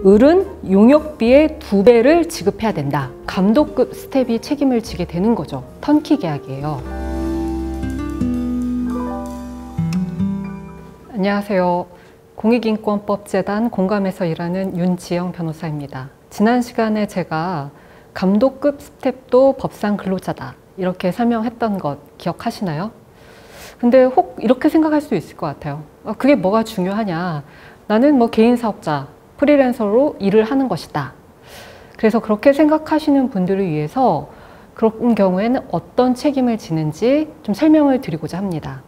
을은 용역비의 2배를 지급해야 된다. 감독급 스텝이 책임을 지게 되는 거죠. 턴키 계약이에요. 안녕하세요. 공익인권법재단 공감에서 일하는 윤지영 변호사입니다. 지난 시간에 제가 감독급 스텝도 법상 근로자다 이렇게 설명했던 것 기억하시나요? 근데 혹 이렇게 생각할 수 있을 것 같아요. 그게 뭐가 중요하냐? 나는 뭐 개인 사업자, 프리랜서로 일을 하는 것이다. 그래서 그렇게 생각하시는 분들을 위해서 그런 경우에는 어떤 책임을 지는지 좀 설명을 드리고자 합니다.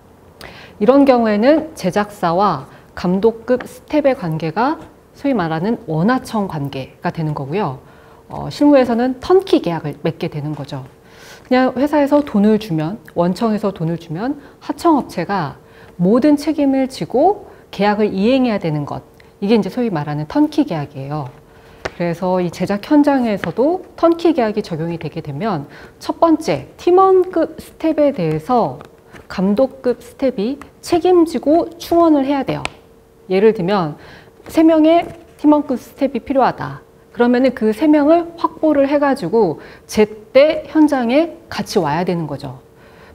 이런 경우에는 제작사와 감독급 스텝의 관계가 소위 말하는 원하청 관계가 되는 거고요. 실무에서는 턴키 계약을 맺게 되는 거죠. 그냥 회사에서 돈을 주면, 원청에서 돈을 주면 하청업체가 모든 책임을 지고 계약을 이행해야 되는 것, 이게 이제 소위 말하는 턴키 계약이에요. 그래서 이 제작 현장에서도 턴키 계약이 적용이 되게 되면 첫 번째, 팀원급 스텝에 대해서 감독급 스텝이 책임지고 충원을 해야 돼요. 예를 들면 3명의 팀원급 스텝이 필요하다. 그러면은 그 3명을 확보를 해가지고 제때 현장에 같이 와야 되는 거죠.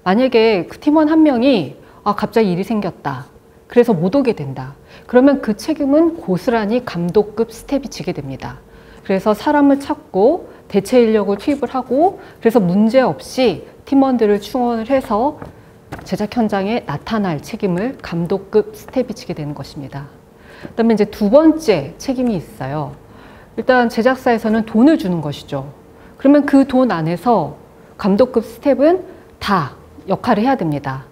만약에 그 팀원 한 명이 갑자기 일이 생겼다. 그래서 못 오게 된다. 그러면 그 책임은 고스란히 감독급 스텝이 지게 됩니다. 그래서 사람을 찾고 대체 인력을 투입을 하고 그래서 문제없이 팀원들을 충원을 해서 제작 현장에 나타날 책임을 감독급 스텝이 지게 되는 것입니다. 그다음에 이제 두 번째 책임이 있어요. 일단 제작사에서는 돈을 주는 것이죠. 그러면 그 돈 안에서 감독급 스텝은 다 역할을 해야 됩니다.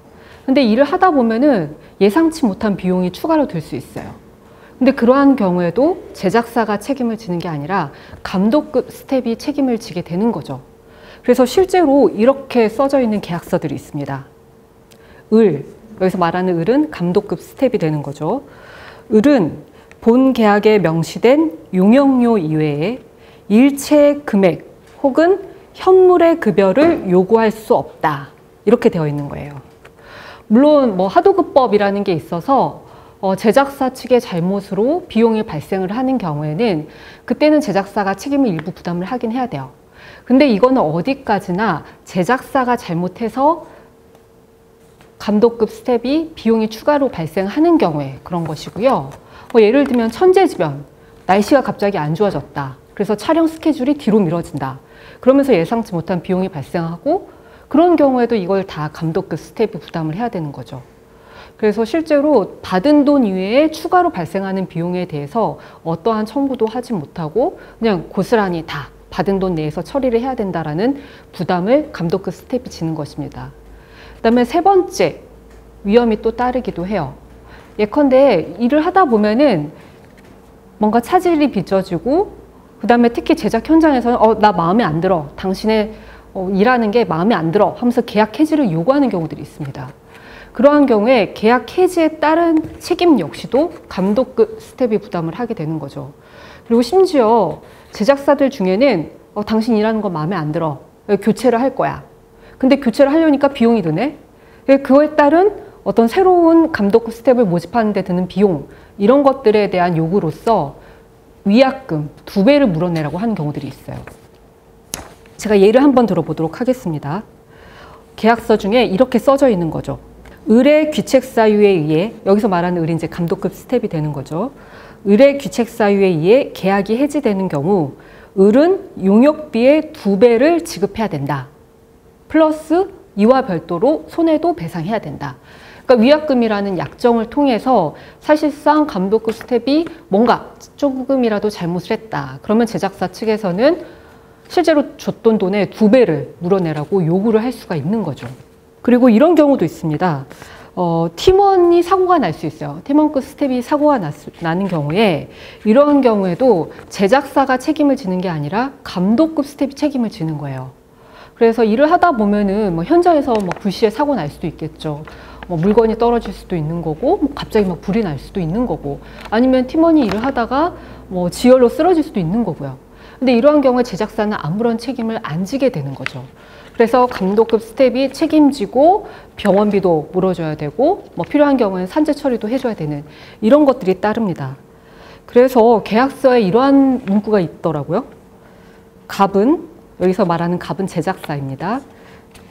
근데 일을 하다 보면은 예상치 못한 비용이 추가로 들 수 있어요. 근데 그러한 경우에도 제작사가 책임을 지는 게 아니라 감독급 스텝이 책임을 지게 되는 거죠. 그래서 실제로 이렇게 써져 있는 계약서들이 있습니다. 여기서 말하는 을은 감독급 스텝이 되는 거죠. 을은 본 계약에 명시된 용역료 이외에 일체 금액 혹은 현물의 급여를 요구할 수 없다. 이렇게 되어 있는 거예요. 물론 뭐 하도급법이라는 게 있어서 제작사 측의 잘못으로 비용이 발생을 하는 경우에는 그때는 제작사가 책임을 일부 부담을 하긴 해야 돼요. 근데 이거는 어디까지나 제작사가 잘못해서 감독급 스텝이 비용이 추가로 발생하는 경우에 그런 것이고요. 예를 들면 천재지변, 날씨가 갑자기 안 좋아졌다. 그래서 촬영 스케줄이 뒤로 미뤄진다. 그러면서 예상치 못한 비용이 발생하고 그런 경우에도 이걸 다 감독급 스텝이 부담을 해야 되는 거죠. 그래서 실제로 받은 돈 이외에 추가로 발생하는 비용에 대해서 어떠한 청구도 하지 못하고 그냥 고스란히 다 받은 돈 내에서 처리를 해야 된다라는 부담을 감독급 스텝이 지는 것입니다. 그다음에 세 번째, 위험이 또 따르기도 해요. 예컨대 일을 하다 보면은 뭔가 차질이 빚어지고 그다음에 특히 제작 현장에서는 나 마음에 안 들어. 당신의 일하는 게 마음에 안 들어 하면서 계약 해지를 요구하는 경우들이 있습니다. 그러한 경우에 계약 해지에 따른 책임 역시도 감독급 스텝이 부담을 하게 되는 거죠. 그리고 심지어 제작사들 중에는 당신 일하는 거 마음에 안 들어. 교체를 할 거야. 근데 교체를 하려니까 비용이 드네. 그거에 따른 어떤 새로운 감독급 스텝을 모집하는 데 드는 비용 이런 것들에 대한 요구로서 위약금 2배를 물어내라고 하는 경우들이 있어요. 제가 예를 한번 들어보도록 하겠습니다. 계약서 중에 이렇게 써져 있는 거죠. 을의 귀책 사유에 의해, 여기서 말하는 을이 이제 감독급 스텝이 되는 거죠. 을의 귀책 사유에 의해 계약이 해지되는 경우 을은 용역비의 2배를 지급해야 된다. 플러스 이와 별도로 손해도 배상해야 된다. 그러니까 위약금이라는 약정을 통해서 사실상 감독급 스텝이 뭔가 조금이라도 잘못을 했다. 그러면 제작사 측에서는 실제로 줬던 돈의 2배를 물어내라고 요구를 할 수가 있는 거죠. 그리고 이런 경우도 있습니다. 팀원이 사고가 날 수 있어요. 팀원급 스텝이 사고가 나는 경우에 이런 경우에도 제작사가 책임을 지는 게 아니라 감독급 스텝이 책임을 지는 거예요. 그래서 일을 하다 보면은 현장에서 불시에 사고 날 수도 있겠죠. 물건이 떨어질 수도 있는 거고, 갑자기 불이 날 수도 있는 거고, 아니면 팀원이 일을 하다가 지열로 쓰러질 수도 있는 거고요. 근데 이러한 경우에 제작사는 아무런 책임을 안 지게 되는 거죠. 그래서 감독급 스텝이 책임지고 병원비도 물어줘야 되고 필요한 경우에는 산재 처리도 해줘야 되는 이런 것들이 따릅니다. 그래서 계약서에 이러한 문구가 있더라고요. 갑은, 여기서 말하는 갑은 제작사입니다.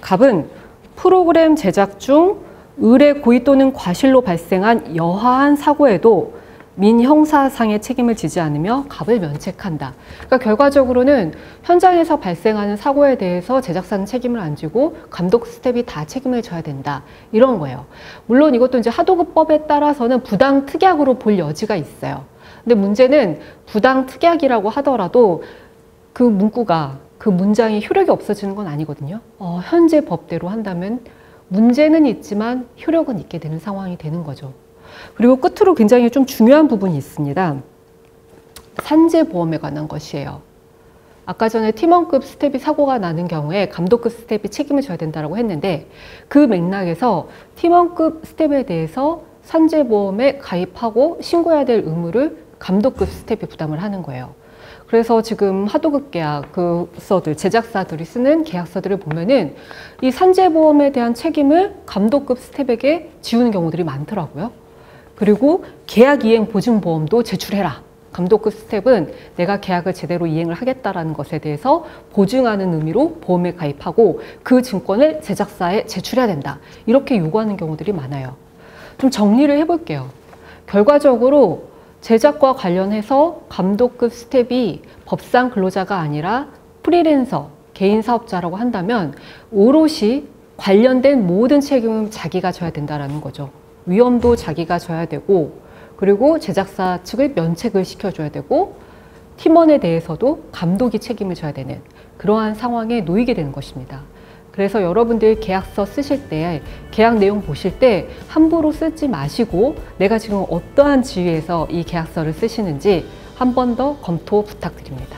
갑은 프로그램 제작 중 의뢰 고의 또는 과실로 발생한 여하한 사고에도 민형사상의 책임을 지지 않으며 갑을 면책한다. 그러니까 결과적으로는 현장에서 발생하는 사고에 대해서 제작사는 책임을 안 지고 감독 스텝이 다 책임을 져야 된다. 이런 거예요. 물론 이것도 이제 하도급법에 따라서는 부당 특약으로 볼 여지가 있어요. 근데 문제는 부당 특약이라고 하더라도 그 문구가, 그 문장이 효력이 없어지는 건 아니거든요. 현재 법대로 한다면 문제는 있지만 효력은 있게 되는 상황이 되는 거죠. 그리고 끝으로 굉장히 좀 중요한 부분이 있습니다. 산재보험에 관한 것이에요. 아까 전에 팀원급 스텝이 사고가 나는 경우에 감독급 스텝이 책임을 져야 된다고 했는데 그 맥락에서 팀원급 스텝에 대해서 산재보험에 가입하고 신고해야 될 의무를 감독급 스텝이 부담을 하는 거예요. 그래서 지금 하도급 계약서들, 제작사들이 쓰는 계약서들을 보면은 이 산재보험에 대한 책임을 감독급 스텝에게 지우는 경우들이 많더라고요. 그리고 계약이행보증보험도 제출해라. 감독급 스텝은 내가 계약을 제대로 이행을 하겠다라는 것에 대해서 보증하는 의미로 보험에 가입하고 그 증권을 제작사에 제출해야 된다. 이렇게 요구하는 경우들이 많아요. 좀 정리를 해볼게요. 결과적으로 제작과 관련해서 감독급 스텝이 법상 근로자가 아니라 프리랜서, 개인 사업자라고 한다면 오롯이 관련된 모든 책임은 자기가 져야 된다는 거죠. 위험도 자기가 져야 되고, 그리고 제작사 측을 면책을 시켜줘야 되고, 팀원에 대해서도 감독이 책임을 져야 되는 그러한 상황에 놓이게 되는 것입니다. 그래서 여러분들 계약서 쓰실 때, 계약 내용 보실 때 함부로 쓰지 마시고 내가 지금 어떠한 지위에서 이 계약서를 쓰시는지 한 번 더 검토 부탁드립니다.